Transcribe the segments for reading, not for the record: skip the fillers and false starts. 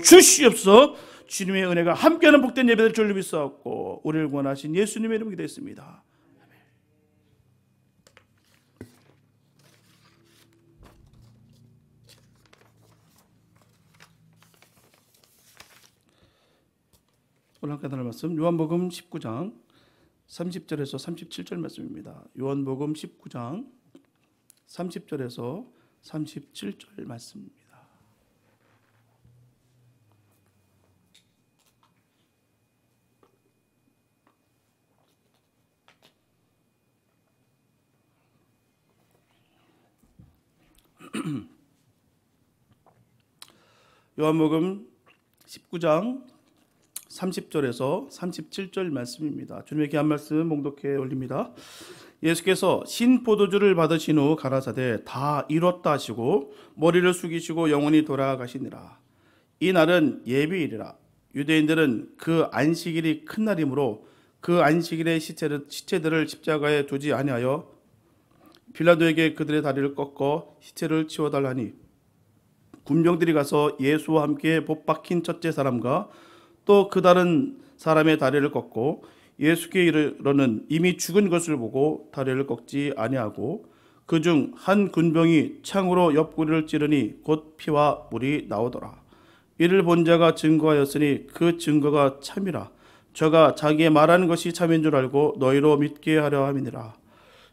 주시옵소서. 주님의 은혜가 함께하는 복된 예배될 줄 믿사옵고 우리를 구원하신 예수님의 이름으로 기도했습니다. 오늘 함께 나눌 말씀 요한복음 19장 30절에서 37절 말씀입니다. 요한복음 19장 30절에서 37절 말씀입니다. 요한복음 19장 30절에서 37절 말씀입니다. 주님의 귀한 말씀 봉독해 올립니다. 예수께서 신포도주를 받으신 후 가라사대 다 이뤘다 하시고 머리를 숙이시고 영원히 돌아가시니라. 이 날은 예비일이라. 유대인들은 그 안식일이 큰 날이므로 그 안식일의 시체들을 십자가에 두지 아니하여 빌라도에게 그들의 다리를 꺾어 시체를 치워달라니 군병들이 가서 예수와 함께 못 박힌 첫째 사람과 또 그 다른 사람의 다리를 꺾고 예수께 이르러는 이미 죽은 것을 보고 다리를 꺾지 아니하고 그중 한 군병이 창으로 옆구리를 찌르니 곧 피와 물이 나오더라. 이를 본 자가 증거하였으니 그 증거가 참이라. 저가 자기의 말하는 것이 참인 줄 알고 너희로 믿게 하려 함이니라.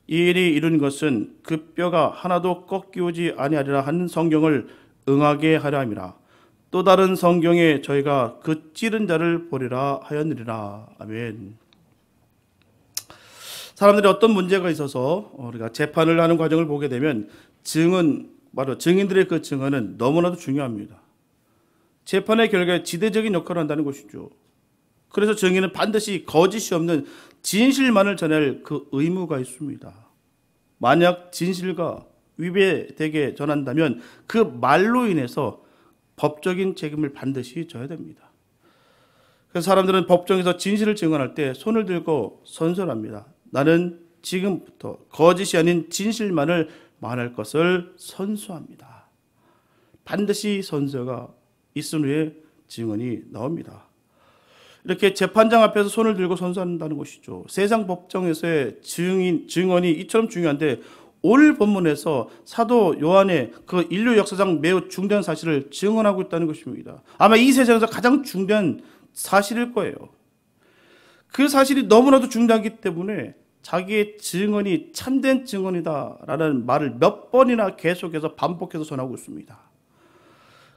이 일이 이룬 것은 그 뼈가 하나도 꺾이오지 아니하리라 하는 성경을 응하게 하려 함이라. 또 다른 성경에 저희가 그 찌른 자를 보리라 하였느니라. 아멘. 사람들이 어떤 문제가 있어서 우리가 재판을 하는 과정을 보게 되면 바로 증인들의 그 증언은 너무나도 중요합니다. 재판의 결과에 지대적인 역할을 한다는 것이죠. 그래서 증인은 반드시 거짓이 없는 진실만을 전할 그 의무가 있습니다. 만약 진실과 위배되게 전한다면 그 말로 인해서 법적인 책임을 반드시 져야 됩니다. 그래서 사람들은 법정에서 진실을 증언할 때 손을 들고 선서합니다. 나는 지금부터 거짓이 아닌 진실만을 말할 것을 선서합니다. 반드시 선서가 있은 후에 증언이 나옵니다. 이렇게 재판장 앞에서 손을 들고 선서한다는 것이죠. 세상 법정에서의 증언이 이처럼 중요한데 오늘 본문에서 사도 요한의 그 인류 역사상 매우 중대한 사실을 증언하고 있다는 것입니다. 아마 이 세상에서 가장 중대한 사실일 거예요. 그 사실이 너무나도 중대하기 때문에 자기의 증언이 참된 증언이다라는 말을 몇 번이나 계속해서 반복해서 전하고 있습니다.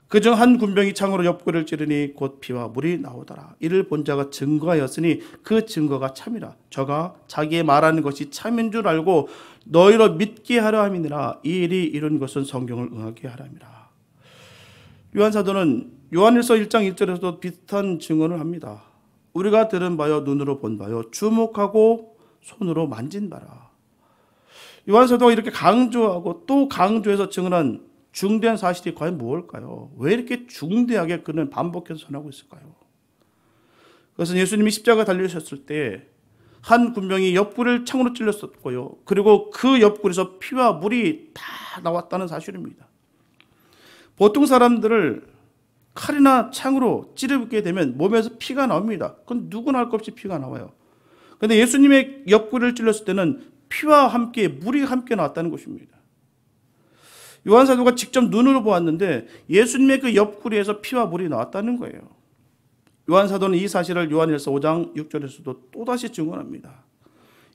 그중 한 군병이 창으로 옆구리를 찌르니 곧 피와 물이 나오더라. 이를 본 자가 증거하였으니 그 증거가 참이라. 저가 자기의 말하는 것이 참인 줄 알고 너희로 믿게 하려 함이니라. 이 일이 이룬 것은 성경을 응하게 하려 함이라. 요한 사도는 요한일서 1장 1절에서도 비슷한 증언을 합니다. 우리가 들은 바요 눈으로 본 바요 주목하고 손으로 만진 바라. 요한 사도가 이렇게 강조하고 또 강조해서 증언한 중대한 사실이 과연 무엇일까요? 왜 이렇게 중대하게 그는 반복해서 전하고 있을까요? 그것은 예수님이 십자가 달리셨을 때 한 군병이 옆구리를 창으로 찔렸었고요. 그리고 그 옆구리에서 피와 물이 다 나왔다는 사실입니다. 보통 사람들을 칼이나 창으로 찌르게 되면 몸에서 피가 나옵니다. 그건 누구나 할 것 없이 피가 나와요. 그런데 예수님의 옆구리를 찔렀을 때는 피와 함께 물이 함께 나왔다는 것입니다. 요한 사도가 직접 눈으로 보았는데 예수님의 그 옆구리에서 피와 물이 나왔다는 거예요. 요한 사도는 이 사실을 요한일서 5장 6절에서도 또다시 증언합니다.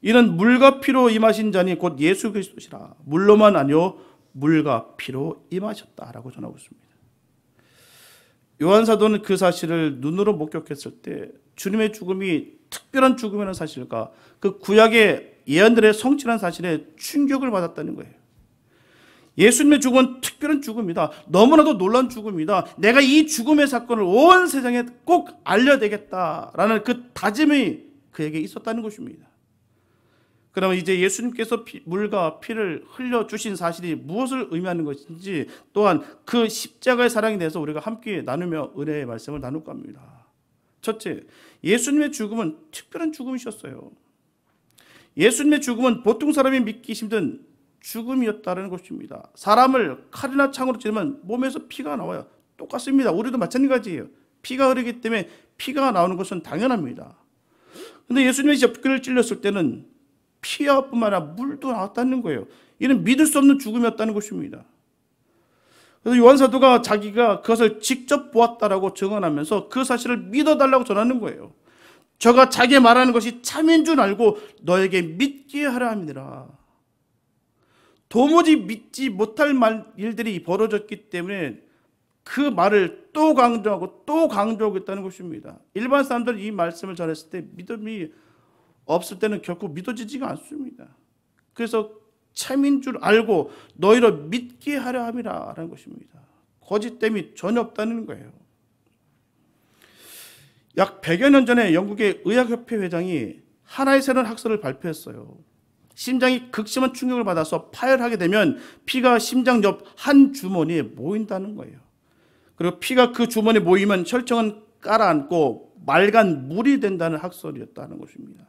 이는 물과 피로 임하신 자니 곧 예수 그리스도시라. 물로만 아니요 물과 피로 임하셨다라고 전하고 있습니다. 요한 사도는 그 사실을 눈으로 목격했을 때 주님의 죽음이 특별한 죽음이라는 사실과 그 구약의 예언들의 성취라는 사실에 충격을 받았다는 거예요. 예수님의 죽음은 특별한 죽음이다. 너무나도 놀라운 죽음이다. 내가 이 죽음의 사건을 온 세상에 꼭 알려야되겠다라는 그 다짐이 그에게 있었다는 것입니다. 그러면 이제 예수님께서 물과 피를 흘려주신 사실이 무엇을 의미하는 것인지 또한 그 십자가의 사랑에 대해서 우리가 함께 나누며 은혜의 말씀을 나눌까 합니다. 첫째, 예수님의 죽음은 특별한 죽음이셨어요. 예수님의 죽음은 보통 사람이 믿기 힘든 죽음이었다는 것입니다. 사람을 칼이나 창으로 찌르면 몸에서 피가 나와요. 똑같습니다. 우리도 마찬가지예요. 피가 흐르기 때문에 피가 나오는 것은 당연합니다. 그런데 예수님의 옆구리를 찔렸을 때는 피뿐만 아니라 물도 나왔다는 거예요. 이는 믿을 수 없는 죽음이었다는 것입니다. 그래서 요한 사도가 자기가 그것을 직접 보았다라고 증언하면서 그 사실을 믿어달라고 전하는 거예요. 저가 자기 말하는 것이 참인 줄 알고 너에게 믿게 하려 함이니라. 도무지 믿지 못할 일들이 벌어졌기 때문에 그 말을 또 강조하고 또 강조하고 있다는 것입니다. 일반 사람들은 이 말씀을 전했을 때 믿음이 없을 때는 결코 믿어지지가 않습니다. 그래서 참인 줄 알고 너희로 믿게 하려 함이라는 것입니다. 거짓됨이 전혀 없다는 거예요. 약 100여 년 전에 영국의 의학협회 회장이 하나의 새로운 학설을 발표했어요. 심장이 극심한 충격을 받아서 파열하게 되면 피가 심장 옆 한 주머니에 모인다는 거예요. 그리고 피가 그 주머니에 모이면 혈청은 깔아앉고 맑은 물이 된다는 학설이었다는 것입니다.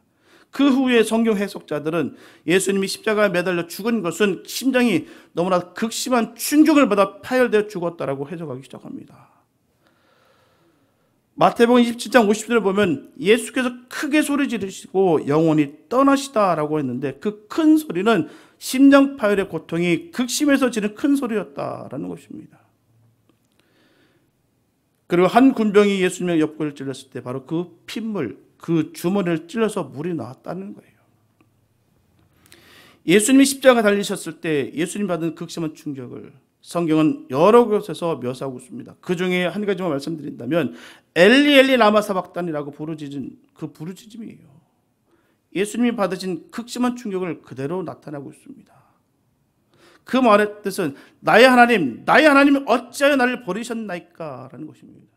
그 후에 성경 해석자들은 예수님이 십자가에 매달려 죽은 것은 심장이 너무나 극심한 충격을 받아 파열되어 죽었다라고 해석하기 시작합니다. 마태복음 27장 50절을 보면 예수께서 크게 소리 지르시고 영원히 떠나시다라고 했는데 그 큰 소리는 심장 파열의 고통이 극심해서 지는 큰 소리였다라는 것입니다. 그리고 한 군병이 예수님의 옆구리를 찔렀을 때 바로 그 핏물, 그 주머니를 찔러서 물이 나왔다는 거예요. 예수님이 십자가 달리셨을 때 예수님 받은 극심한 충격을 성경은 여러 곳에서 묘사하고 있습니다. 그 중에 한 가지만 말씀드린다면 엘리 엘리 라마 사박단이라고 부르짖은 그 부르짖음이에요. 예수님이 받으신 극심한 충격을 그대로 나타나고 있습니다. 그 말의 뜻은 나의 하나님 어찌하여 나를 버리셨나이까 라는 것입니다.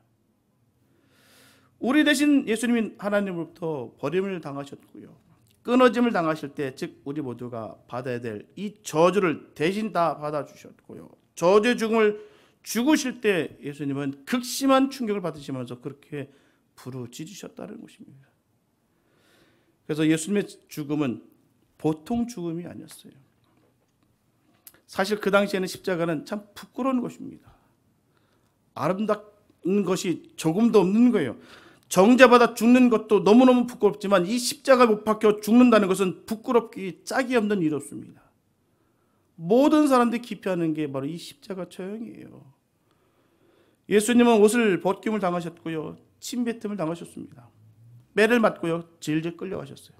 우리 대신 예수님이 하나님으로부터 버림을 당하셨고요. 끊어짐을 당하실 때 즉 우리 모두가 받아야 될 이 저주를 대신 다 받아주셨고요. 저주의 죽음을 죽으실 때 예수님은 극심한 충격을 받으시면서 그렇게 부르짖으셨다는 것입니다. 그래서 예수님의 죽음은 보통 죽음이 아니었어요. 사실 그 당시에는 십자가는 참 부끄러운 것입니다. 아름다운 것이 조금도 없는 거예요. 정죄받아 죽는 것도 너무너무 부끄럽지만 이 십자가 못 박혀 죽는다는 것은 부끄럽기 짝이 없는 일이었습니다. 모든 사람들이 기피하는 게 바로 이 십자가 처형이에요. 예수님은 옷을 벗김을 당하셨고요. 침뱉음을 당하셨습니다. 매를 맞고요. 질질 끌려가셨어요.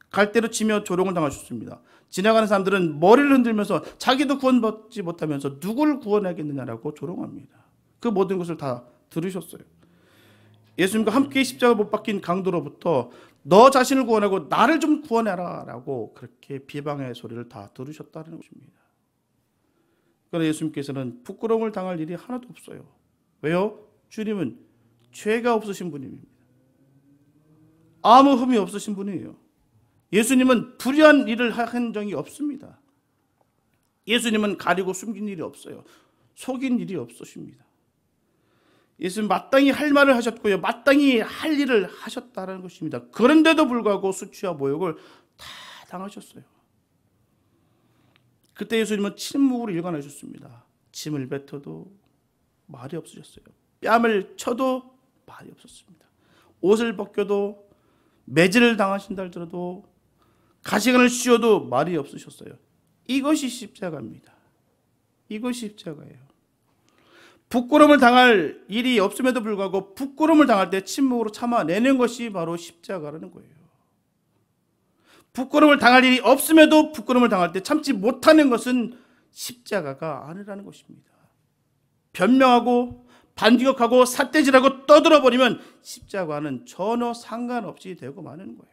갈대로 치며 조롱을 당하셨습니다. 지나가는 사람들은 머리를 흔들면서 자기도 구원받지 못하면서 누구를 구원하겠느냐라고 조롱합니다. 그 모든 것을 다 들으셨어요. 예수님과 함께 십자가 못 박힌 강도로부터 너 자신을 구원하고 나를 좀 구원해라 라고 그렇게 비방의 소리를 다 들으셨다는 것입니다. 그러나 예수님께서는 부끄러움을 당할 일이 하나도 없어요. 왜요? 주님은 죄가 없으신 분입니다. 아무 흠이 없으신 분이에요. 예수님은 불의한 일을 한 적이 없습니다. 예수님은 가리고 숨긴 일이 없어요. 속인 일이 없으십니다. 예수님 마땅히 할 말을 하셨고요. 마땅히 할 일을 하셨다는 것입니다. 그런데도 불구하고 수치와 모욕을 다 당하셨어요. 그때 예수님은 침묵으로 일관하셨습니다. 침을 뱉어도 말이 없으셨어요. 뺨을 쳐도 말이 없었습니다. 옷을 벗겨도 매질을 당하신다 할지라도 가시관을 씌워도 말이 없으셨어요. 이것이 십자가입니다. 이것이 십자가예요. 부끄러움을 당할 일이 없음에도 불구하고 부끄러움을 당할 때 침묵으로 참아내는 것이 바로 십자가라는 거예요. 부끄러움을 당할 일이 없음에도 부끄러움을 당할 때 참지 못하는 것은 십자가가 아니라는 것입니다. 변명하고 반격하고 삿대질하고 떠들어버리면 십자가는 전혀 상관없이 되고 마는 거예요.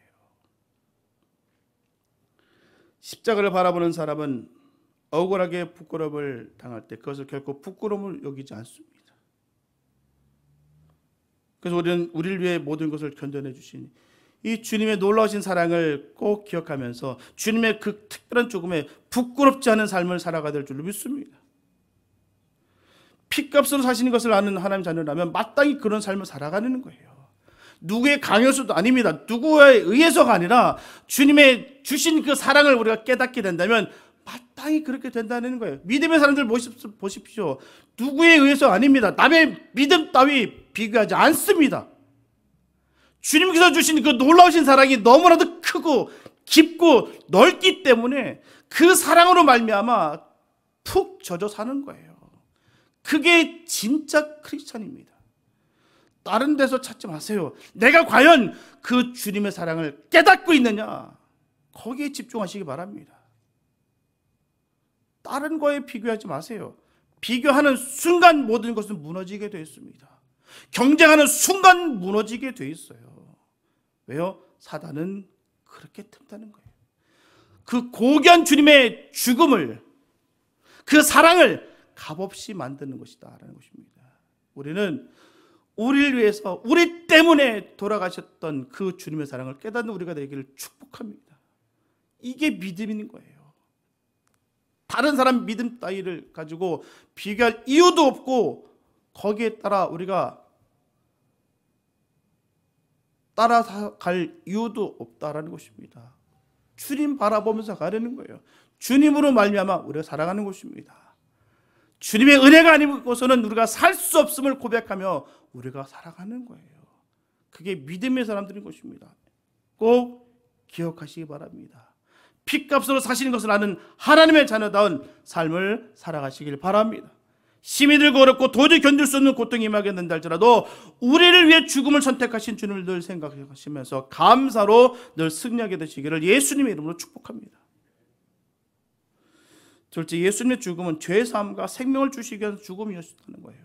십자가를 바라보는 사람은 억울하게 부끄러움을 당할 때 그것을 결코 부끄러움을 여기지 않습니다. 그래서 우리는 우리를 위해 모든 것을 견뎌내 주신 이 주님의 놀라우신 사랑을 꼭 기억하면서 주님의 그 특별한 죽음에 부끄럽지 않은 삶을 살아가야 될 줄로 믿습니다. 핏값으로 사시는 것을 아는 하나님 자녀라면 마땅히 그런 삶을 살아가는 거예요. 누구의 강요수도 아닙니다. 누구에 의해서가 아니라 주님의 주신 그 사랑을 우리가 깨닫게 된다면 마땅히 그렇게 된다는 거예요. 믿음의 사람들 보십시오. 누구에 의해서 아닙니다. 남의 믿음 따위 비교하지 않습니다. 주님께서 주신 그 놀라우신 사랑이 너무나도 크고 깊고 넓기 때문에 그 사랑으로 말미암아 푹 젖어 사는 거예요. 그게 진짜 크리스찬입니다. 다른 데서 찾지 마세요. 내가 과연 그 주님의 사랑을 깨닫고 있느냐, 거기에 집중하시기 바랍니다. 다른 거에 비교하지 마세요. 비교하는 순간 모든 것은 무너지게 되어 있습니다. 경쟁하는 순간 무너지게 되어 있어요. 왜요? 사단은 그렇게 틈타는 거예요. 그 고귀한 주님의 죽음을, 그 사랑을 값없이 만드는 것이다 라는 것입니다. 우리는 우리를 위해서, 우리 때문에 돌아가셨던 그 주님의 사랑을 깨닫는 우리가 되기를 축복합니다. 이게 믿음인 거예요. 다른 사람 믿음 따위를 가지고 비교할 이유도 없고 거기에 따라 우리가 따라갈 이유도 없다라는 것입니다. 주님 바라보면서 가려는 거예요. 주님으로 말미암아 우리가 살아가는 것입니다. 주님의 은혜가 아니고서는 우리가 살 수 없음을 고백하며 우리가 살아가는 거예요. 그게 믿음의 사람들인 것입니다. 꼭 기억하시기 바랍니다. 핏값으로 사시는 것을 아는 하나님의 자녀다운 삶을 살아가시길 바랍니다. 힘이 들고 어렵고 도저히 견딜 수 없는 고통이 임하게 된다 할지라도 우리를 위해 죽음을 선택하신 주님을 늘 생각하시면서 감사로 늘 승리하게 되시기를 예수님의 이름으로 축복합니다. 둘째, 예수님의 죽음은 죄사함과 생명을 주시기 위한 죽음이었다는 거예요.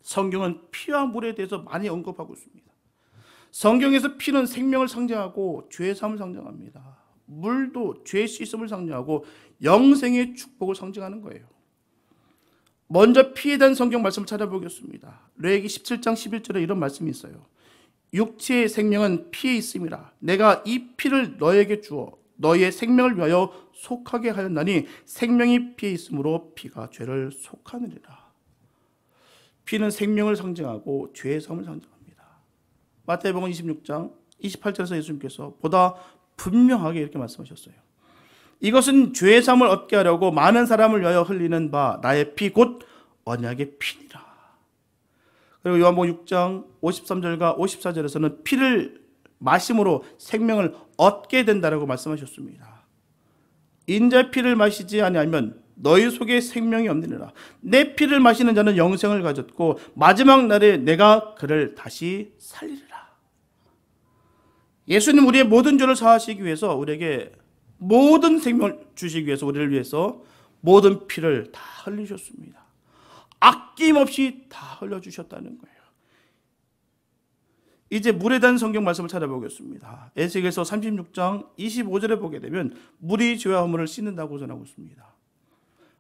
성경은 피와 물에 대해서 많이 언급하고 있습니다. 성경에서 피는 생명을 상징하고 죄사함을 상징합니다. 물도 죄 씻음을 상징하고 영생의 축복을 상징하는 거예요. 먼저 피에 대한 성경 말씀을 찾아보겠습니다. 레위기 17장 11절에 이런 말씀이 있어요. 육체의 생명은 피에 있음이라. 내가 이 피를 너에게 주어 너의 생명을 위하여 속하게 하였나니 생명이 피에 있으므로 피가 죄를 속하느니라. 피는 생명을 상징하고 죄의 사함을 상징합니다. 마태복음 26장 28절에서 예수님께서 보다 분명하게 이렇게 말씀하셨어요. 이것은 죄의 사함을 얻게 하려고 많은 사람을 위하여 흘리는 바 나의 피 곧 언약의 피니라. 그리고 요한복음 6장 53절과 54절에서는 피를 마심으로 생명을 얻게 된다라고 말씀하셨습니다. 인자의 피를 마시지 아니하면 너희 속에 생명이 없느니라. 내 피를 마시는 자는 영생을 가졌고 마지막 날에 내가 그를 다시 살리리라. 예수님 우리의 모든 죄를 사하시기 위해서 우리에게 모든 생명을 주시기 위해서 우리를 위해서 모든 피를 다 흘리셨습니다. 아낌없이 다 흘려주셨다는 거예요. 이제 물에 대한 성경 말씀을 찾아보겠습니다. 에스겔서 36장 25절에 보게 되면 물이 죄와 허물을 씻는다고 전하고 있습니다.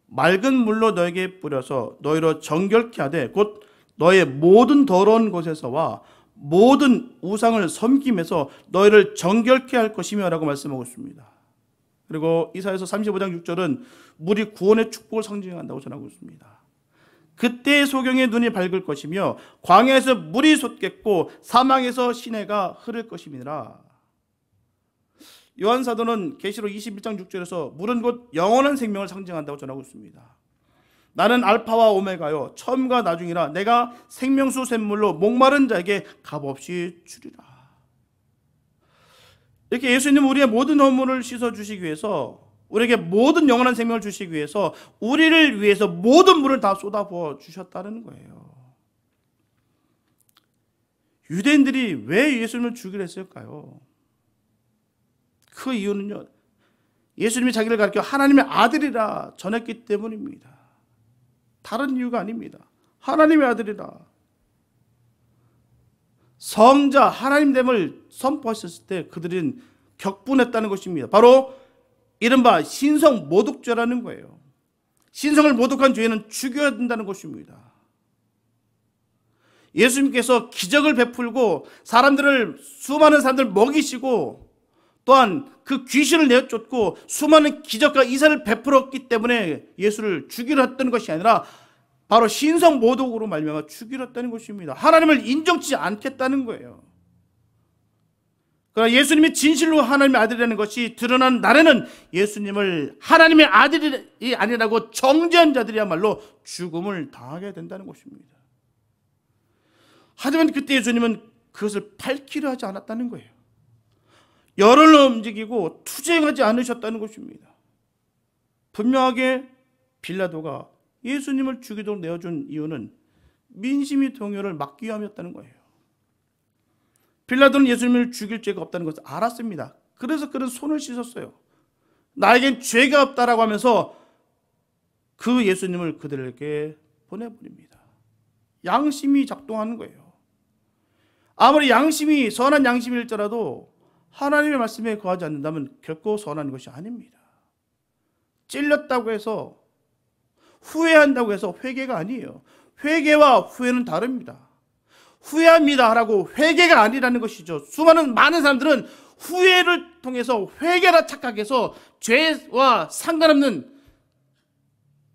맑은 물로 너에게 뿌려서 너희로 정결케 하되 곧 너의 모든 더러운 곳에서와 모든 우상을 섬김에서 너희를 정결케 할 것이며 라고 말씀하고 있습니다. 그리고 이사야서 35장 6절은 물이 구원의 축복을 상징한다고 전하고 있습니다. 그때 소경의 눈이 밝을 것이며 광야에서 물이 솟겠고 사망에서 시내가 흐를 것임이니라. 요한사도는 계시록 21장 6절에서 물은 곧 영원한 생명을 상징한다고 전하고 있습니다. 나는 알파와 오메가요 처음과 나중이라 내가 생명수 샘물로 목마른 자에게 값없이 주리라. 이렇게 예수님은 우리의 모든 허물을 씻어주시기 위해서, 우리에게 모든 영원한 생명을 주시기 위해서, 우리를 위해서 모든 물을 다 쏟아부어 주셨다는 거예요. 유대인들이 왜 예수님을 죽이려 했을까요? 그 이유는요, 예수님이 자기를 가리켜 하나님의 아들이라 전했기 때문입니다. 다른 이유가 아닙니다. 하나님의 아들이라. 성자 하나님됨을 선포하셨을 때 그들은 격분했다는 것입니다. 바로 이른바 신성 모독죄라는 거예요. 신성을 모독한 죄는 죽여야 된다는 것입니다. 예수님께서 기적을 베풀고 수많은 사람들 먹이시고 또한 그 귀신을 내쫓고 수많은 기적과 이사를 베풀었기 때문에 예수를 죽이려 했던 것이 아니라 바로 신성 모독으로 말미암아 죽이려 했다는 것입니다. 하나님을 인정치 않겠다는 거예요. 그러나 예수님이 진실로 하나님의 아들이라는 것이 드러난 날에는 예수님을 하나님의 아들이 아니라고 정죄한 자들이야말로 죽음을 당하게 된다는 것입니다. 하지만 그때 예수님은 그것을 밝히려 하지 않았다는 거예요. 여론을 움직이고 투쟁하지 않으셨다는 것입니다. 분명하게 빌라도가 예수님을 죽이도록 내어준 이유는 민심의 동요를 막기 위함이었다는 거예요. 빌라도는 예수님을 죽일 죄가 없다는 것을 알았습니다. 그래서 그는 손을 씻었어요. 나에겐 죄가 없다라고 하면서 그 예수님을 그들에게 보내버립니다. 양심이 작동하는 거예요. 아무리 양심이 선한 양심일지라도 하나님의 말씀에 거하지 않는다면 결코 선한 것이 아닙니다. 찔렸다고 해서 후회한다고 해서 회개가 아니에요. 회개와 후회는 다릅니다. 후회합니다 라고 회개가 아니라는 것이죠. 많은 사람들은 후회를 통해서 회개라 착각해서 죄와 상관없는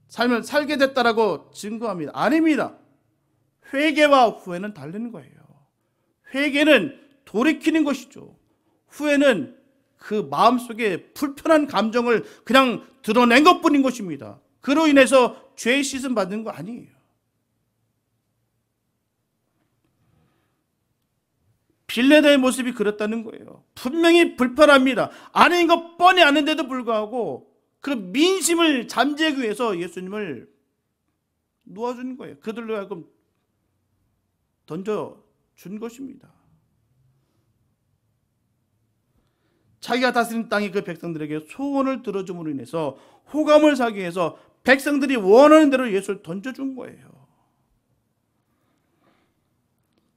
삶을 살게 됐다라고 증거합니다. 아닙니다. 회개와 후회는 다른 거예요. 회개는 돌이키는 것이죠. 후회는 그 마음속에 불편한 감정을 그냥 드러낸 것뿐인 것입니다. 그로 인해서 죄 씻음 받는 거 아니에요. 빌라도의 모습이 그렇다는 거예요. 분명히 불편합니다. 아닌 것 뻔히 아는데도 불구하고 그 민심을 잠재우기 위해서 예수님을 놓아준 거예요. 그들로 하여금 던져준 것입니다. 자기가 다스린 땅이 그 백성들에게 소원을 들어줌으로 인해서 호감을 사기 위해서 백성들이 원하는 대로 예수를 던져준 거예요.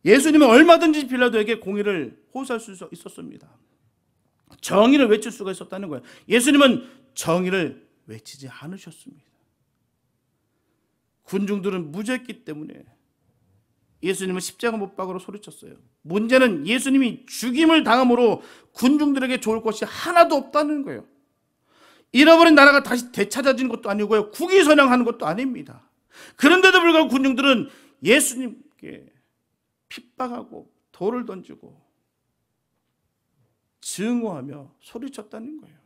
예수님은 얼마든지 빌라도에게 공의를 호소할 수 있었습니다. 정의를 외칠 수가 있었다는 거예요. 예수님은 정의를 외치지 않으셨습니다. 군중들은 무죄했기 때문에 예수님은 십자가 못 박으러 소리쳤어요. 문제는 예수님이 죽임을 당함으로 군중들에게 좋을 것이 하나도 없다는 거예요. 잃어버린 나라가 다시 되찾아진 것도 아니고요. 국위선양하는 것도 아닙니다. 그런데도 불구하고 군중들은 예수님께 핍박하고 돌을 던지고 증오하며 소리쳤다는 거예요.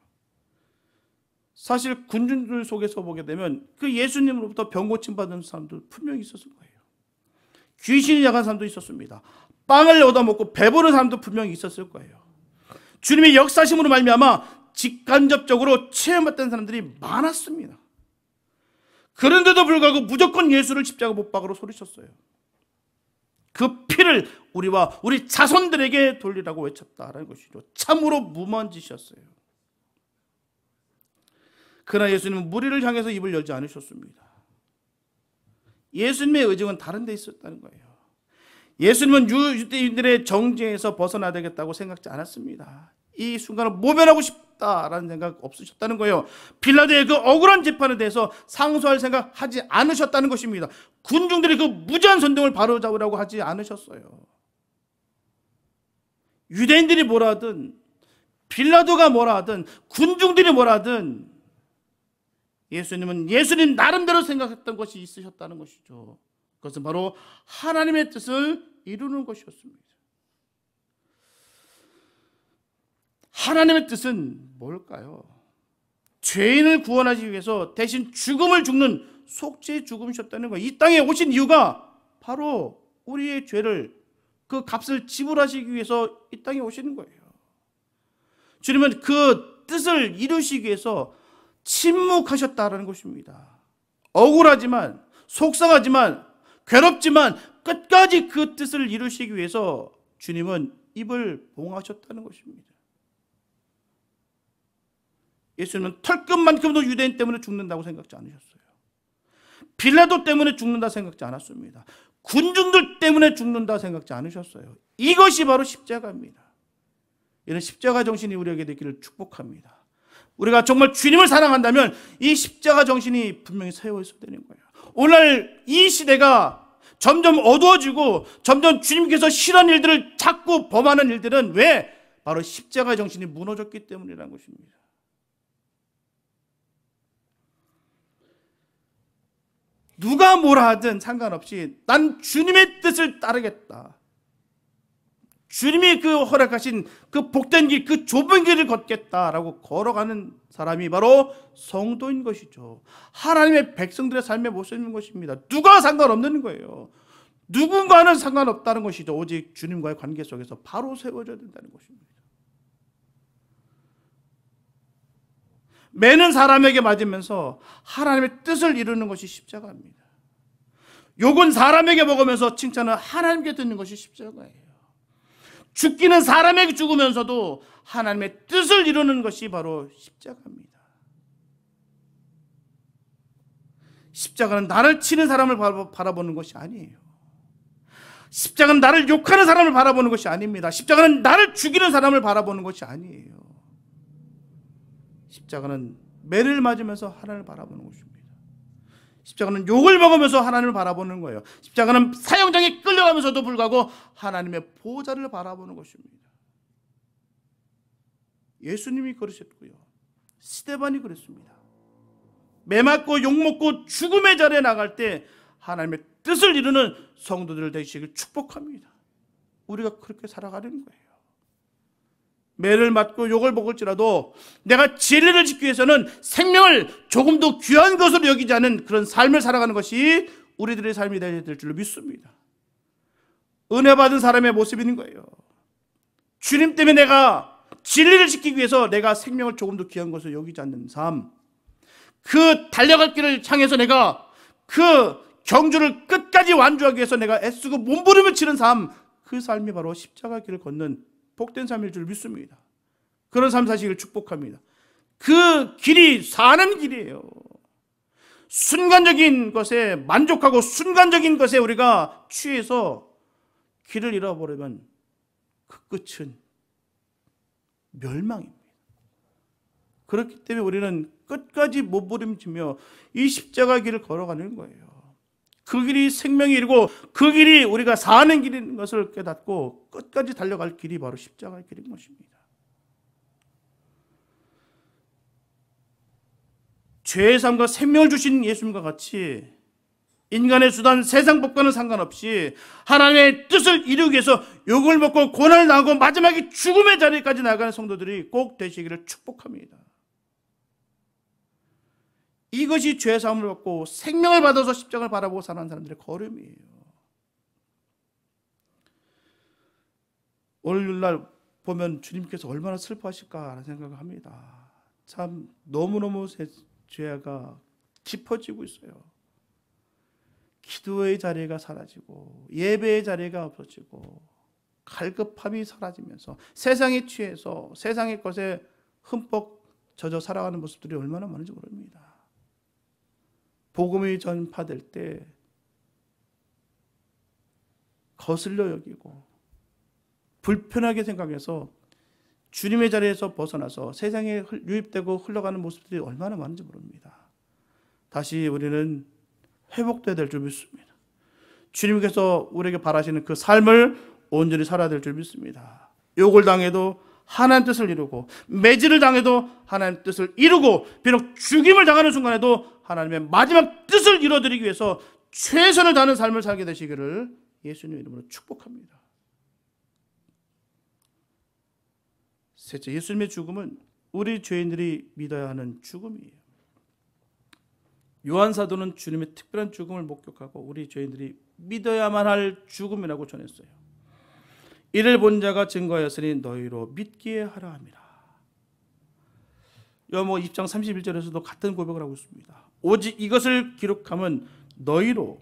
사실 군중들 속에서 보게 되면 그 예수님으로부터 병 고침 받은 사람도 분명히 있었을 거예요. 귀신이 나간 사람도 있었습니다. 빵을 얻어먹고 배부른 사람도 분명히 있었을 거예요. 주님의 역사심으로 말미암아 직간접적으로 체험했던 사람들이 많았습니다. 그런데도 불구하고 무조건 예수를 십자가 못 박으러 소리쳤어요. 그 피를 우리와 우리 자손들에게 돌리라고 외쳤다라는 것이죠. 참으로 무모한 짓이었어요. 그러나 예수님은 무리를 향해서 입을 열지 않으셨습니다. 예수님의 의정은 다른 데 있었다는 거예요. 예수님은 유대인들의 정죄에서 벗어나야 되겠다고 생각지 않았습니다. 이 순간을 모면하고 싶다라는 생각 없으셨다는 거예요. 빌라도의 그 억울한 재판에 대해서 상소할 생각 하지 않으셨다는 것입니다. 군중들이 그 무지한 선동을 바로잡으라고 하지 않으셨어요. 유대인들이 뭐라 하든 빌라도가 뭐라 하든 군중들이 뭐라 하든 예수님은 예수님 나름대로 생각했던 것이 있으셨다는 것이죠. 그것은 바로 하나님의 뜻을 이루는 것이었습니다. 하나님의 뜻은 뭘까요? 죄인을 구원하기 위해서 대신 죽음을 죽는 속죄의 죽음이셨다는 거예요. 이 땅에 오신 이유가 바로 우리의 죄를 그 값을 지불하시기 위해서 이 땅에 오시는 거예요. 주님은 그 뜻을 이루시기 위해서 침묵하셨다라는 것입니다. 억울하지만 속상하지만 괴롭지만 끝까지 그 뜻을 이루시기 위해서 주님은 입을 봉하셨다는 것입니다. 예수님은 털끝만큼도 유대인 때문에 죽는다고 생각지 않으셨어요. 빌라도 때문에 죽는다 생각지 않았습니다. 군중들 때문에 죽는다 생각지 않으셨어요. 이것이 바로 십자가입니다. 이런 십자가 정신이 우리에게 되기를 축복합니다. 우리가 정말 주님을 사랑한다면 이 십자가 정신이 분명히 세워 있어야 되는 거예요. 오늘 이 시대가 점점 어두워지고 점점 주님께서 싫어하는 일들을 자꾸 범하는 일들은 왜? 바로 십자가 정신이 무너졌기 때문이라는 것입니다. 누가 뭐라 하든 상관없이 난 주님의 뜻을 따르겠다. 주님이 그 허락하신 그 복된 길, 그 좁은 길을 걷겠다라고 걸어가는 사람이 바로 성도인 것이죠. 하나님의 백성들의 삶의 모습인 것입니다. 누가 상관없는 거예요. 누군가는 상관없다는 것이죠. 오직 주님과의 관계 속에서 바로 세워져야 된다는 것입니다. 매는 사람에게 맞으면서 하나님의 뜻을 이루는 것이 십자가입니다. 욕은 사람에게 먹으면서 칭찬은 하나님께 듣는 것이 십자가예요. 죽기는 사람에게 죽으면서도 하나님의 뜻을 이루는 것이 바로 십자가입니다. 십자가는 나를 치는 사람을 바라보는 것이 아니에요. 십자가는 나를 욕하는 사람을 바라보는 것이 아닙니다. 십자가는 나를 죽이는 사람을 바라보는 것이 아니에요. 십자가는 매를 맞으면서 하나님을 바라보는 것입니다. 십자가는 욕을 먹으면서 하나님을 바라보는 거예요. 십자가는 사형장에 끌려가면서도 불구하고 하나님의 보호자를 바라보는 것입니다. 예수님이 그러셨고요. 스데반이 그랬습니다. 매 맞고 욕 먹고 죽음의 자리에 나갈 때 하나님의 뜻을 이루는 성도들 되시길 축복합니다. 우리가 그렇게 살아가는 거예요. 매를 맞고 욕을 먹을지라도 내가 진리를 지키기 위해서는 생명을 조금도 귀한 것으로 여기지 않은 그런 삶을 살아가는 것이 우리들의 삶이 될 줄로 믿습니다. 은혜 받은 사람의 모습이 있는 거예요. 주님 때문에 내가 진리를 지키기 위해서 내가 생명을 조금도 귀한 것으로 여기지 않는 삶, 그 달려갈 길을 향해서 내가 그 경주를 끝까지 완주하기 위해서 내가 애쓰고 몸부림을 치는 삶, 그 삶이 바로 십자가 길을 걷는 복된 삶일 줄 믿습니다. 그런 삶 사시기를 축복합니다. 그 길이 사는 길이에요. 순간적인 것에 만족하고 순간적인 것에 우리가 취해서 길을 잃어버리면 그 끝은 멸망입니다. 그렇기 때문에 우리는 끝까지 몸부림치며 이 십자가 길을 걸어가는 거예요. 그 길이 생명이 이르고 그 길이 우리가 사는 길인 것을 깨닫고 끝까지 달려갈 길이 바로 십자가의 길인 것입니다. 죄의 삶과 생명을 주신 예수님과 같이 인간의 수단, 세상 법과는 상관없이 하나님의 뜻을 이루기 위해서 욕을 먹고 고난을 당하고 마지막에 죽음의 자리까지 나가는 성도들이 꼭 되시기를 축복합니다. 이것이 죄의 사함을 받고 생명을 받아서 십자가를 바라보고 살아가는 사람들의 걸음이에요. 오늘날 보면 주님께서 얼마나 슬퍼하실까라는 생각을 합니다. 참 너무너무 죄가 깊어지고 있어요. 기도의 자리가 사라지고 예배의 자리가 없어지고 갈급함이 사라지면서 세상에 취해서 세상의 것에 흠뻑 젖어 살아가는 모습들이 얼마나 많은지 모릅니다. 복음이 전파될 때 거슬려 여기고 불편하게 생각해서 주님의 자리에서 벗어나서 세상에 유입되고 흘러가는 모습들이 얼마나 많은지 모릅니다. 다시 우리는 회복돼야 될 줄 믿습니다. 주님께서 우리에게 바라시는 그 삶을 온전히 살아야 될 줄 믿습니다. 욕을 당해도 하나님 뜻을 이루고 매질을 당해도 하나님 뜻을 이루고 비록 죽임을 당하는 순간에도 하나님의 마지막 뜻을 이루어드리기 위해서 최선을 다하는 삶을 살게 되시기를 예수님의 이름으로 축복합니다. 셋째, 예수님의 죽음은 우리 죄인들이 믿어야 하는 죽음이에요. 요한 사도는 주님의 특별한 죽음을 목격하고 우리 죄인들이 믿어야만 할 죽음이라고 전했어요. 이를 본 자가 증거하였으니 너희로 믿기에 하라 함이라. 요한복음 2장 31절에서도 같은 고백을 하고 있습니다. 오직 이것을 기록하면 너희로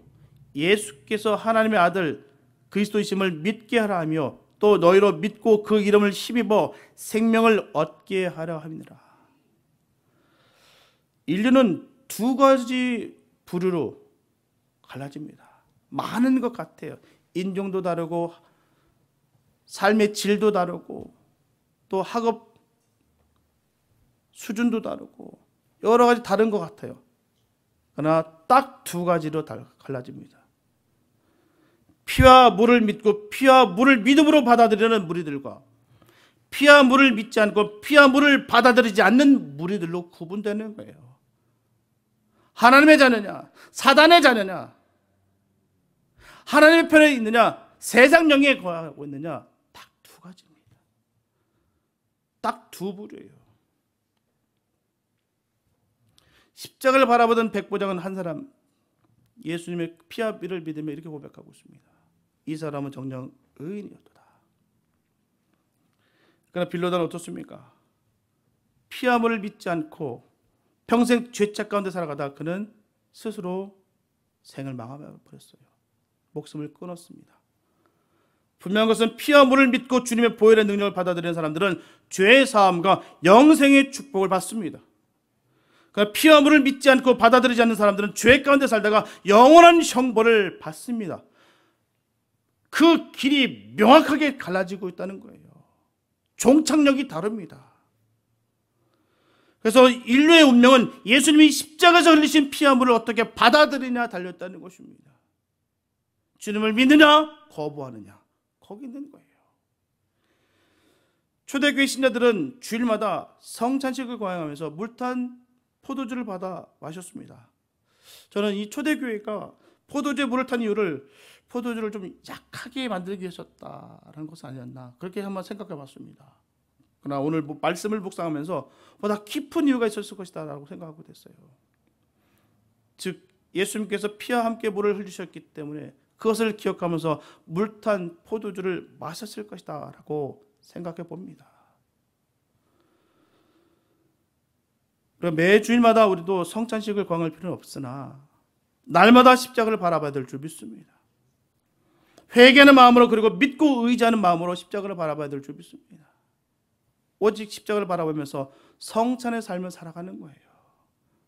예수께서 하나님의 아들 그리스도이심을 믿게 하라 하며 또 너희로 믿고 그 이름을 힘입어 생명을 얻게 하라 함이라. 인류는 두 가지 부류로 갈라집니다. 많은 것 같아요. 인종도 다르고 삶의 질도 다르고 또 학업 수준도 다르고 여러 가지 다른 것 같아요. 그러나 딱 두 가지로 갈라집니다. 피와 물을 믿고 피와 물을 믿음으로 받아들이는 무리들과 피와 물을 믿지 않고 피와 물을 받아들이지 않는 무리들로 구분되는 거예요. 하나님의 자녀냐 사단의 자녀냐, 하나님의 편에 있느냐 세상 영에 거하고 있느냐, 딱 두 가지입니다. 딱 두 부류예요. 십자가를 바라보던 백부장은 한 사람, 예수님의 피와 피를 믿으며 이렇게 고백하고 있습니다. 이 사람은 정녕 의인이었도다. 그러나 빌라도는 어떻습니까? 피와 물을 믿지 않고 평생 죄책 가운데 살아가다 그는 스스로 생을 망해버렸어요. 목숨을 끊었습니다. 분명한 것은 피와 물을 믿고 주님의 보혈의 능력을 받아들이는 사람들은 죄의 사함과 영생의 축복을 받습니다. 그러니까 피와 물을 믿지 않고 받아들이지 않는 사람들은 죄 가운데 살다가 영원한 형벌을 받습니다. 그 길이 명확하게 갈라지고 있다는 거예요. 종착역이 다릅니다. 그래서 인류의 운명은 예수님이 십자가에서 흘리신 피와 물을 어떻게 받아들이냐 달렸다는 것입니다. 주님을 믿느냐 거부하느냐 거기 있는 거예요. 초대교회 신자들은 주일마다 성찬식을 거행하면서 물탄 포도주를 받아 마셨습니다. 저는 이 초대교회가 포도주에 물을 탄 이유를 포도주를 좀 약하게 만들기 위해서였다라는 것은 아니었나 그렇게 한번 생각해 봤습니다. 그러나 오늘 말씀을 묵상하면서 보다 깊은 이유가 있었을 것이다 라고 생각하고 됐어요. 즉 예수님께서 피와 함께 물을 흘리셨기 때문에 그것을 기억하면서 물탄 포도주를 마셨을 것이다 라고 생각해 봅니다. 매 주일마다 우리도 성찬식을 거행할 필요는 없으나 날마다 십자가를 바라봐야 될 줄 믿습니다. 회개하는 마음으로 그리고 믿고 의지하는 마음으로 십자가를 바라봐야 될 줄 믿습니다. 오직 십자가를 바라보면서 성찬의 삶을 살아가는 거예요.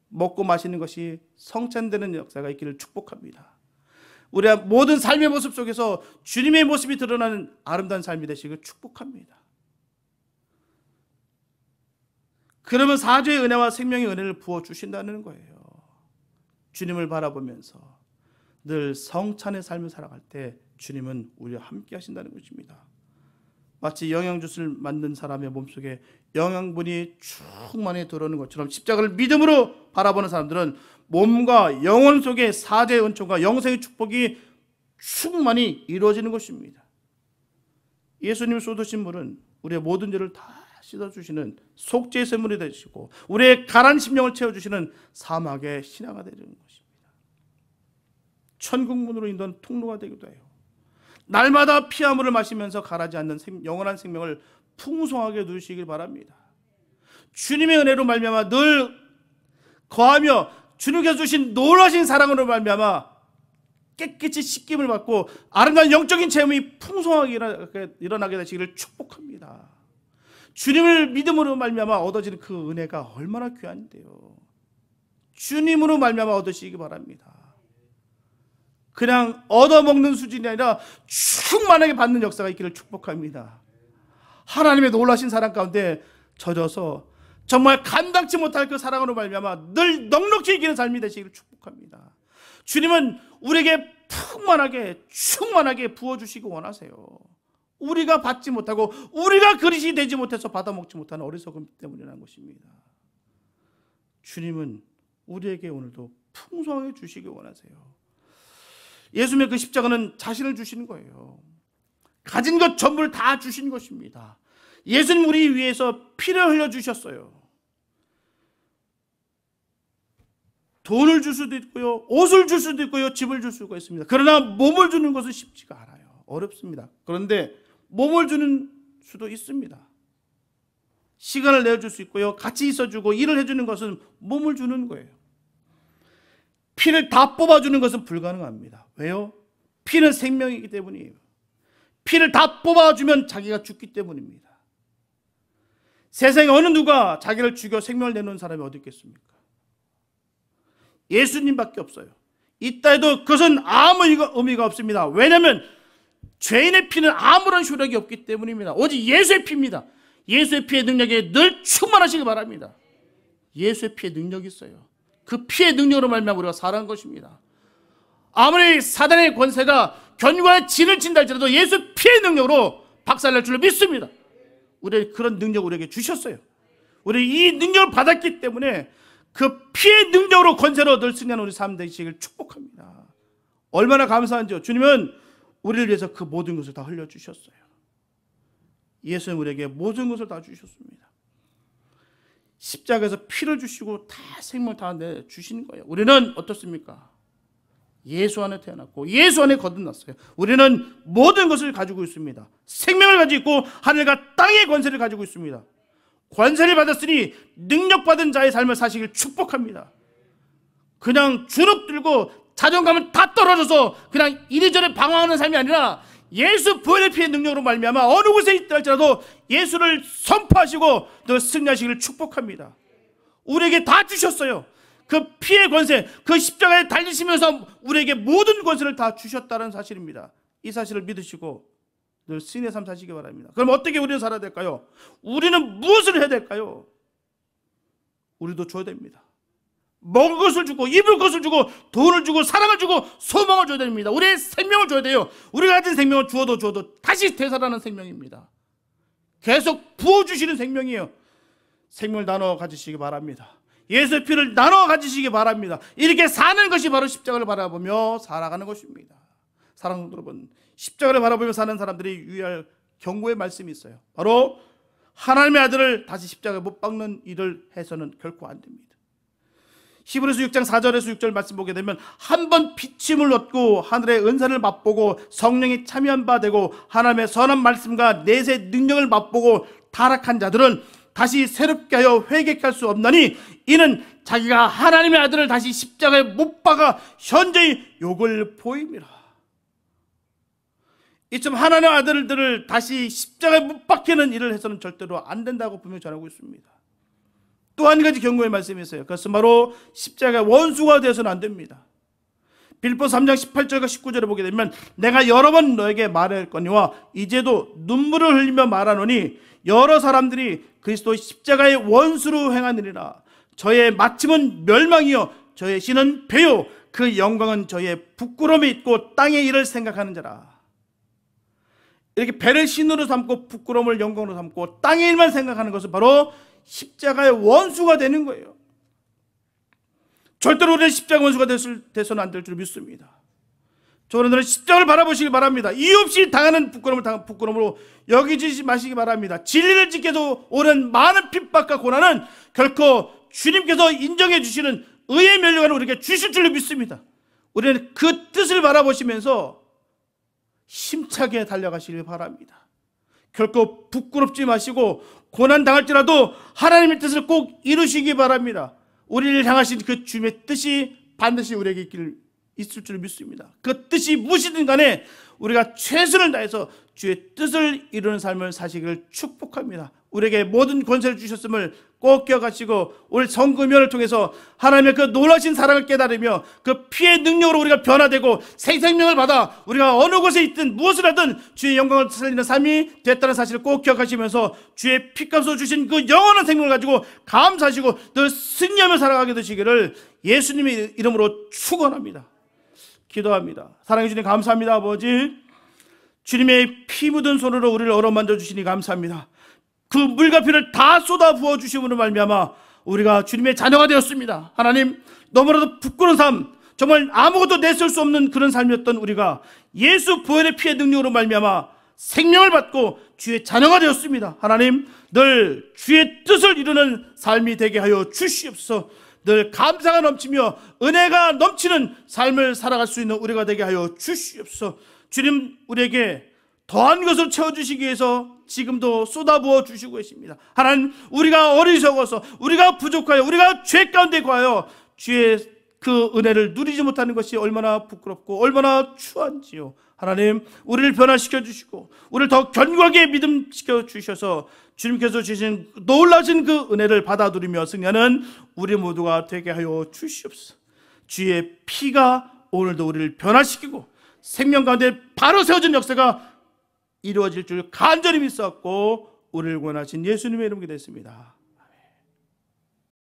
먹고 마시는 것이 성찬되는 역사가 있기를 축복합니다. 우리의 모든 삶의 모습 속에서 주님의 모습이 드러나는 아름다운 삶이 되시길 축복합니다. 그러면 사죄의 은혜와 생명의 은혜를 부어주신다는 거예요. 주님을 바라보면서 늘 성찬의 삶을 살아갈 때 주님은 우리와 함께 하신다는 것입니다. 마치 영양주스를 만든 사람의 몸속에 영양분이 충만히 들어오는 것처럼 십자가를 믿음으로 바라보는 사람들은 몸과 영혼 속에 사죄의 은총과 영생의 축복이 충만히 이루어지는 것입니다. 예수님 쏟으신 물은 우리의 모든 죄를 다 씻어주시는 속죄의 샘물이 되시고 우리의 가라앉은 심령을 채워주시는 사막의 신화가 되는 것입니다. 천국문으로 인도하는 통로가 되기도 해요. 날마다 피와 물을 마시면서 가라지 않는 영원한 생명을 풍성하게 누리시길 바랍니다. 주님의 은혜로 말미암아 늘 거하며 주님께서 주신 놀라신 사랑으로 말미암아 깨끗이 씻김을 받고 아름다운 영적인 체험이 풍성하게 일어나게 되시기를 축복합니다. 주님을 믿음으로 말미암아 얻어지는 그 은혜가 얼마나 귀한데요. 주님으로 말미암아 얻으시기 바랍니다. 그냥 얻어먹는 수준이 아니라 충만하게 받는 역사가 있기를 축복합니다. 하나님의 놀라신 사랑 가운데 젖어서 정말 감당치 못할 그 사랑으로 말미암아 늘 넉넉히 이기는 삶이 되시기를 축복합니다. 주님은 우리에게 풍만하게 충만하게 부어주시기 원하세요. 우리가 받지 못하고 우리가 그릇이 되지 못해서 받아먹지 못하는 어리석음 때문이라는 것입니다. 주님은 우리에게 오늘도 풍성하게 주시기 원하세요. 예수님의 그 십자가는 자신을 주시는 거예요. 가진 것 전부를 다 주신 것입니다. 예수님 우리 위해서 피를 흘려주셨어요. 돈을 줄 수도 있고요, 옷을 줄 수도 있고요, 집을 줄 수가 있습니다. 그러나 몸을 주는 것은 쉽지가 않아요. 어렵습니다. 그런데 몸을 주는 수도 있습니다. 시간을 내어줄 수 있고요, 같이 있어주고 일을 해주는 것은 몸을 주는 거예요. 피를 다 뽑아주는 것은 불가능합니다. 왜요? 피는 생명이기 때문이에요. 피를 다 뽑아주면 자기가 죽기 때문입니다. 세상에 어느 누가 자기를 죽여 생명을 내놓은 사람이 어디 있겠습니까? 예수님밖에 없어요. 있다 해도 그것은 아무 의미가 없습니다. 왜냐하면 죄인의 피는 아무런 효력이 없기 때문입니다. 오직 예수의 피입니다. 예수의 피의 능력에 늘 충만하시기 바랍니다. 예수의 피의 능력이 있어요. 그 피의 능력으로 말미암아 우리가 살아간 것입니다. 아무리 사단의 권세가 견고한 진을 친다 할지라도 예수 피의 능력으로 박살날 줄로 믿습니다. 우리 그런 능력을 우리에게 주셨어요. 우리 이 능력을 받았기 때문에 그 피의 능력으로 권세로 얻을 수 있는 우리 삶 되시길 축복합니다. 얼마나 감사한지요. 주님은 우리를 위해서 그 모든 것을 다 흘려주셨어요. 예수님 우리에게 모든 것을 다 주셨습니다. 십자가에서 피를 주시고 다 생명을 다 내주시는 거예요. 우리는 어떻습니까? 예수 안에 태어났고 예수 안에 거듭났어요. 우리는 모든 것을 가지고 있습니다. 생명을 가지고 있고 하늘과 땅의 권세를 가지고 있습니다. 권세를 받았으니 능력받은 자의 삶을 사시길 축복합니다. 그냥 주눅 들고 자존감은 다 떨어져서 그냥 이리저리 방황하는 삶이 아니라 예수 부활의 피의 능력으로 말미암아 어느 곳에 있다 할지라도 예수를 선포하시고 또 승리하시기를 축복합니다. 우리에게 다 주셨어요. 그 피의 권세, 그 십자가에 달리시면서 우리에게 모든 권세를 다 주셨다는 사실입니다. 이 사실을 믿으시고 늘 승리의 삶 사시기 바랍니다. 그럼 어떻게 우리는 살아야 될까요? 우리는 무엇을 해야 될까요? 우리도 줘야 됩니다. 먹을 것을 주고 입을 것을 주고 돈을 주고 사랑을 주고 소망을 줘야 됩니다. 우리의 생명을 줘야 돼요. 우리가 가진 생명을 주어도 다시 되살아나는 생명입니다. 계속 부어주시는 생명이에요. 생명을 나눠 가지시기 바랍니다. 예수의 피를 나눠 가지시기 바랍니다. 이렇게 사는 것이 바로 십자가를 바라보며 살아가는 것입니다. 사랑하는 여러분, 십자가를 바라보며 사는 사람들이 유의할 경고의 말씀이 있어요. 바로 하나님의 아들을 다시 십자가에 못 박는 일을 해서는 결코 안 됩니다. 히브리서 6장 4절에서 6절 말씀 보게 되면 한 번 비침을 얻고 하늘의 은사를 맛보고 성령이 참여한 바 되고 하나님의 선한 말씀과 내세 능력을 맛보고 타락한 자들은 다시 새롭게 하여 회개할 수 없나니 이는 자기가 하나님의 아들을 다시 십자가에 못 박아 현재의 욕을 보입니다. 이처럼 하나님의 아들들을 다시 십자가에 못 박히는 일을 해서는 절대로 안 된다고 분명히 전하고 있습니다. 또 한 가지 경고의 말씀이 있어요. 그것은 바로 십자가의 원수가 되어서는 안 됩니다. 빌립보서 3장 18절과 19절에 보게 되면 내가 여러 번 너에게 말했거니와 이제도 눈물을 흘리며 말하노니 여러 사람들이 그리스도 십자가의 원수로 행하느니라. 저의 마침은 멸망이요 저의 신은 배요 그 영광은 저의 부끄러움이 있고 땅의 일을 생각하는 자라. 이렇게 배를 신으로 삼고 부끄러움을 영광으로 삼고 땅의 일만 생각하는 것은 바로 십자가의 원수가 되는 거예요. 절대로 우리는 십자가 원수가 돼서는 안 될 줄 믿습니다. 저는 십자가를 바라보시기 바랍니다. 이유 없이 당하는 부끄러움으로 여기지 마시기 바랍니다. 진리를 지켜서 오는 많은 핍박과 고난은 결코 주님께서 인정해 주시는 의의 면류관을 우리에게 주실 줄로 믿습니다. 우리는 그 뜻을 바라보시면서 힘차게 달려가시길 바랍니다. 결코 부끄럽지 마시고 고난 당할지라도 하나님의 뜻을 꼭 이루시기 바랍니다. 우리를 향하신 그 주님의 뜻이 반드시 우리에게 있을 줄 믿습니다. 그 뜻이 무엇이든 간에 우리가 최선을 다해서 주의 뜻을 이루는 삶을 사시기를 축복합니다. 우리에게 모든 권세를 주셨음을 꼭 기억하시고 오늘 성금연을 통해서 하나님의 그 놀라신 사랑을 깨달으며 그 피의 능력으로 우리가 변화되고 새 생명을 받아 우리가 어느 곳에 있든 무엇을 하든 주의 영광을 살리는 삶이 됐다는 사실을 꼭 기억하시면서 주의 피값으로 주신 그 영원한 생명을 가지고 감사하시고 늘 승리하며 살아가게 되시기를 예수님의 이름으로 축원합니다. 기도합니다. 사랑해 주님 감사합니다. 아버지, 주님의 피 묻은 손으로 우리를 어루만져 주시니 감사합니다. 그 물과 피를 다 쏟아 부어 주심으로 말미암아 우리가 주님의 자녀가 되었습니다. 하나님, 너무나도 부끄러운 삶, 정말 아무것도 내쓸 수 없는 그런 삶이었던 우리가 예수 부활의 피의 능력으로 말미암아 생명을 받고 주의 자녀가 되었습니다. 하나님, 늘 주의 뜻을 이루는 삶이 되게 하여 주시옵소서. 늘 감사가 넘치며 은혜가 넘치는 삶을 살아갈 수 있는 우리가 되게 하여 주시옵소서. 주님, 우리에게 더한 것을 채워주시기 위해서 지금도 쏟아부어 주시고 계십니다. 하나님, 우리가 어리석어서, 우리가 부족하여, 우리가 죄 가운데 거하여 주의 그 은혜를 누리지 못하는 것이 얼마나 부끄럽고 얼마나 추한지요. 하나님, 우리를 변화시켜 주시고 우리를 더 견고하게 믿음시켜 주셔서 주님께서 주신 놀라신 그 은혜를 받아 누리며 승리하는 우리 모두가 되게 하여 주시옵소서. 주의 피가 오늘도 우리를 변화시키고 생명 가운데 바로 세워진 역사가 이루어질 줄 간절히 믿었고 우리를 구원하신 예수님의 이름으로 기도했습니다.